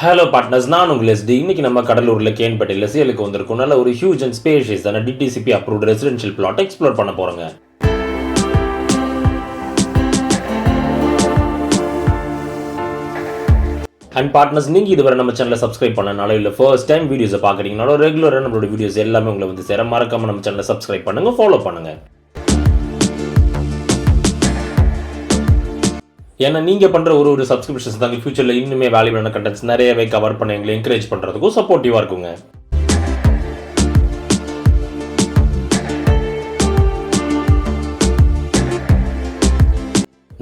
Hello partners, நான் உங்கள் ST. இன்னைக்கு நம்ம கடலூரில் கேன்பேட்டையில் சேலுக்கு வந்திருக்கோம். நல்ல ஒரு ஹியூஜ் அண்ட் ஸ்பேஷியஸான DTCP approved residential plot explore பண்ண போகிறோங்க. அண்ட் பார்ட்னர்ஸ், நீங்கள் இதுவரை நம்ம சேனலை சப்ஸ்கிரைப் பண்ணனால இல்லை ஃபர்ஸ்ட் டைம் வீடியோஸை பார்க்குறீங்கனாலும் ரெகுலராக நம்மளோட வீடியோஸ் எல்லாமே உங்களை வந்து சேர மறக்காமல் நம்ம சேனலை சப்ஸ்கிரைப் பண்ணுங்கள், ஃபாலோ பண்ணுங்கள். ஏன்னா நீங்கள் பண்ணுற ஒரு சப்ஸ்கிரிப்ஷன்ஸ் தாங்க ஃபியூச்சரில் இன்னுமே வேல்யூபிளான கண்டென்ட்ஸ் நிறையவே கவர் பண்ண எங்களை என்கரேஜ் பண்ணுறதுக்கும் சப்போர்ட்டிவாக இருக்குங்க.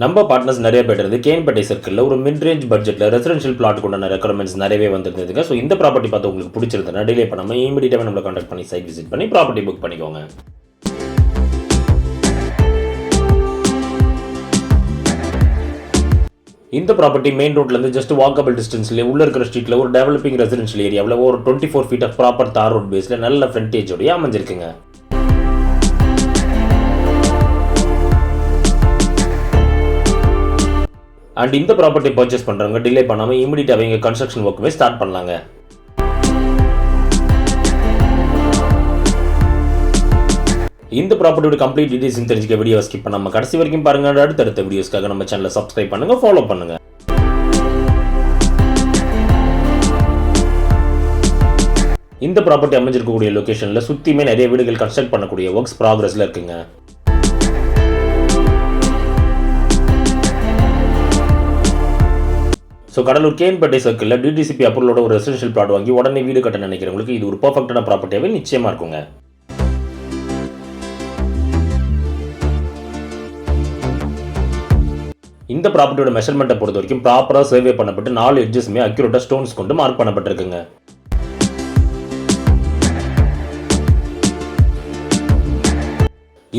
நம்ம பார்ட்னர்ஸ் நிறைய பேர் இருந்து கேன்பேட்டை சர்க்கிளில் ஒரு மிட் ரேஞ்ச் பட்ஜெட்டில் ரெசிடென்ஷியல் பிளாட் கொண்டான ரெக்குவயர்மெண்ட்ஸ் நிறையவே வந்திருந்ததுங்க. ஸோ இந்த ப்ராப்பர்ட்டி பார்த்து உங்களுக்கு பிடிச்சிருந்தா டிலே பண்ணாமல் இமீடியட்டாக நம்மளை கான்டாக்ட் பண்ணி சைட் விசிட் பண்ணி ப்ராப்பர்ட்டி புக் பண்ணிக்கோங்க. இந்த ப்ராப்பர்ட்டி மெயின் ரோட்லேருந்து ஜஸ்ட் வாக்கபிள் டிஸ்டன்ஸ்லேயே உள்ள இருக்கிற ஸ்ட்ரீட்டில் ஒரு டெவலப்பிங் ரெசிடென்ஷியல் ஏரியாவில் ஒரு 24 feet ஆஃப் ப்ராப்பர் தார் ரோட் பேஸில் நல்ல ஃப்ரண்டேஜோடய அமைஞ்சிருக்குங்க. அண்ட் இந்த ப்ராப்பர்ட்டி பர்ச்சேஸ் பண்ணுறவங்க டிலே பண்ணாமல் இமீடியட்டாக அவங்க கன்ஸ்ட்ரக்ஷன் ஒர்க்குமே ஸ்டார்ட் பண்ணலாங்க. இந்த ப்ராப்பர்ட்டியோட கம்ப்ளீட் டீடைல்ஸ் தெரிஞ்சுக்க வீடியோ ஸ்கிப் பண்ணாம கடைசி வரைக்கும் பாருங்க. அடுத்தடுத்த வீடியோஸ்க்காக நம்ம சேனலை சப்ஸ்கிரைப் பண்ணுங்க, ஃபாலோ பண்ணுங்க. இந்த ப்ராப்பர்ட்டி அமைஞ்சிருக்கக்கூடிய லொகேஷன்ல சுத்தியுமே நிறைய வீடுகள் கன்ஸ்ட்ரக்ட் பண்ணக்கூடிய ஒர்க்ஸ் ப்ராக்ரஸ்ல இருக்குங்க. ஸோ கடலூர் கேன்பேட்டை சர்க்கிளில் டிடிசிபி அப்ரூவலோட ஒரு ரெசிடென்ஷியல் பிளாட் வாங்கி உடனே வீடு கட்ட நினைக்கிறவங்களுக்கு இது ஒரு பர்ஃபெக்டான ப்ராப்பர்ட்டியாகவே நிச்சயமா இருக்குங்க. இந்த ப்ராப்பர்ட்டியோட மெஷர்மெண்ட்டை பொறுத்த வரைக்கும் ப்ராப்பராக சர்வே பண்ணப்பட்டு 4 எட்ஜஸ்மே அக்யூரேட்டாக ஸ்டோன்ஸ் கொண்டு மார்க் பண்ணப்பட்டிருக்குங்க.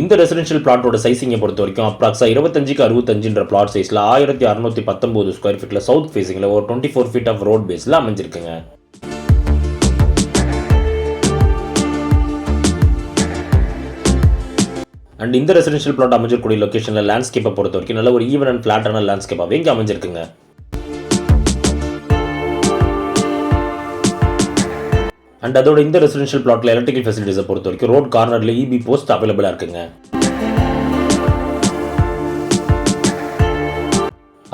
இந்த ரெசிடென்ஷியல் பிளாட்டோட சைசிங்கை பொறுத்த வரைக்கும் அப்ராக்ஸா 25x65 பிளாட் சைஸில் 1619 ஸ்கொயர் ஃபீட்டில் சவுத் ஃபேசிங்கில் ஒரு 24 feet ஆஃப் ரோட் பேஸில் அமைஞ்சிருக்குங்க. அண்ட் இந்த ரெசிடென்ஷியல் பிளாட் அமைஞ்சிருக்கூடிய லொகேஷனில் லேண்ட்ஸ்கேப்பை பொறுத்த வரைக்கும் நல்ல ஒரு ஈவன் அண்ட் ஃபிளாட்டான லேண்ட்ஸ்கேப்பாகவே இங்கே அமைஞ்சிருக்குங்க. அண்ட் அதோட இந்த ரெசிடென்ஷியல் பிளாட்ல எலக்ட்ரிக்கல் ஃபெசிலிட்டிஸை பொறுத்த வரைக்கும் ரோட் கார்னரில் இபி போஸ்ட் அவைலபிளாக இருக்குங்க.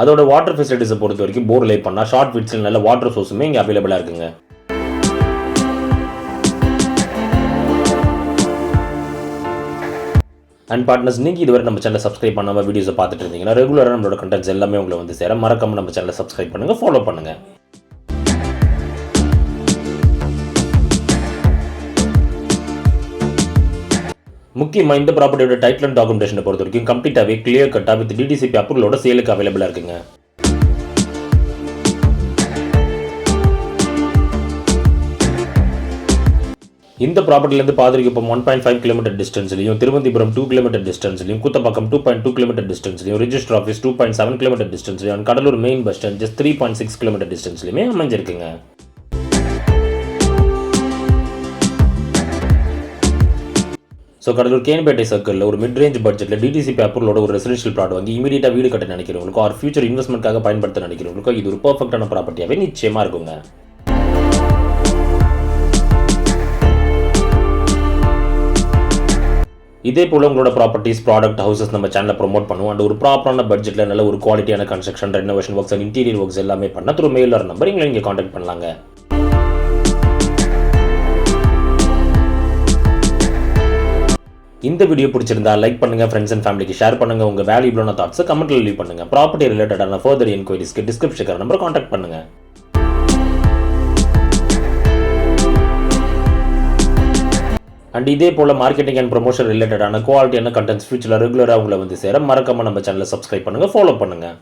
அதோட வாட்டர் ஃபெசிலிட்டிஸை பொறுத்த வரைக்கும் போர் லே பண்ணால் ஷார்ட் விட்ஸில் நல்ல வாட்டர் சோர்ஸுமே இங்கே அவைலபிளாக இருக்குங்க. அண்ட் பார்ட்னர்ஸ், நீங்கள் இதுவரை நம்ம சேனலை சப்ஸ்கிரைப் பண்ணாமல் வீடியோஸை பார்த்துட்டு இருந்தீங்கன்னா ரெகுலராக நம்மளோட கண்டென்ட்ஸ் எல்லாமே உங்களை வந்து சேர மறக்காமல் நம்ம சேனலை சப்ஸ்கிரைப் பண்ணுங்கள், ஃபாலோ பண்ணுங்கள். முக்கியமாக இந்த ப்ராப்பர்ட்டியோட டைட்டில் அண்ட் டாக்குமெண்டேஷனை பொறுத்த வரைக்கும் கம்ப்ளீட்டாகவே கிளியர் கட்டாக வித் டிடிசிபி அப்ரூவலோட சேலுக்கு அவைலபிளாக இருக்குங்க. இந்த ப்ராப்பர்ட்டிலேருந்து பாதிரிக்குப்பம் 1.5 kilometer டிஸ்டன்ஸ்லையும், திருவந்திபுரம் 2 kilometer டிஸ்டன்ஸ்லையும், குத்தப்பாக்கம் 2.2 kilometer டிஸ்டன்ஸ்லையும், ரிஜிஸ்டர் ஆஃபீஸ் 2.7 kilometer டிஸ்டன்ஸ்லையும், Cuddalore main bus stand just 3.6 kilometer டிஸ்டன்ஸ்லையுமே அமைஞ்சிருக்குங்க. ஸோ கடலூர் கேன்பேட்டை சர்க்கிளில் ஒரு மிட் ரேஞ்ச் பட்ஜெட்டில் டிடிசிபி அப்ரூவலோட ஒரு ரெசிடென்ஷியல் பிளாட் வாங்கி இமீடியட்டாக வீடு கட்ட நினைக்கிறவங்களுக்கும் ஆர் ஃபியூச்சர் இன்வெஸ்ட்மெண்ட்காக பயன்படுத்த நினைக்கிறவங்களுக்கும் இது ஒரு பர்ஃபெக்டான ப்ராப்பர்ட்டியாகவே நிச்சயமாக இருக்குங்க. இதே போல் உங்களோட ப்ராப்பர்ட்டிஸ், ப்ராடக்ட், ஹவுசஸ் நம்ம சேனலில் ப்ரொமோட் பண்ணுவோம். அண்ட் ஒரு ப்ராப்பரான பட்ஜெட்டில் நல்ல ஒரு குவாலிட்டியான construction, renovation works and interior works எல்லாமே பண்ண த்ரூ மெயில் ஆர் நம்பர் எங்களை நீங்கள் காண்டாக்ட் பண்ணலாங்க. இந்த வீடியோ பிடிச்சிருந்தா லைக் பண்ணுங்க, ஃப்ரெண்ட்ஸ் அண்ட் ஃபேமிலிக்கு ஷேர் பண்ணுங்க. உங்கள் வேல்யூபிளான தாட்ஸை கமெண்ட்ல லீவ் பண்ணுங்க. ப்ராப்பர்ட்டி ரிலேட்டடான ஃபர்தர் என்கொயரிஸ்க்கு டிஸ்கிரிப்ஷன் நம்பர் காண்டாக்ட் பண்ணுங்க. அண்ட் இதே போல் மார்க்கெட்டிங் அண்ட் ப்ரொமோஷன் ரிலேட்டடான குவாலிட்டியான கண்டென்ட்ஸ் ஃபியூச்சரில் ரெகுலராக உங்களை வந்து சேர மறக்காமல் நம்ம சேனலை சப்ஸ்கிரைப் பண்ணுங்கள், ஃபாலோ பண்ணுங்கள்.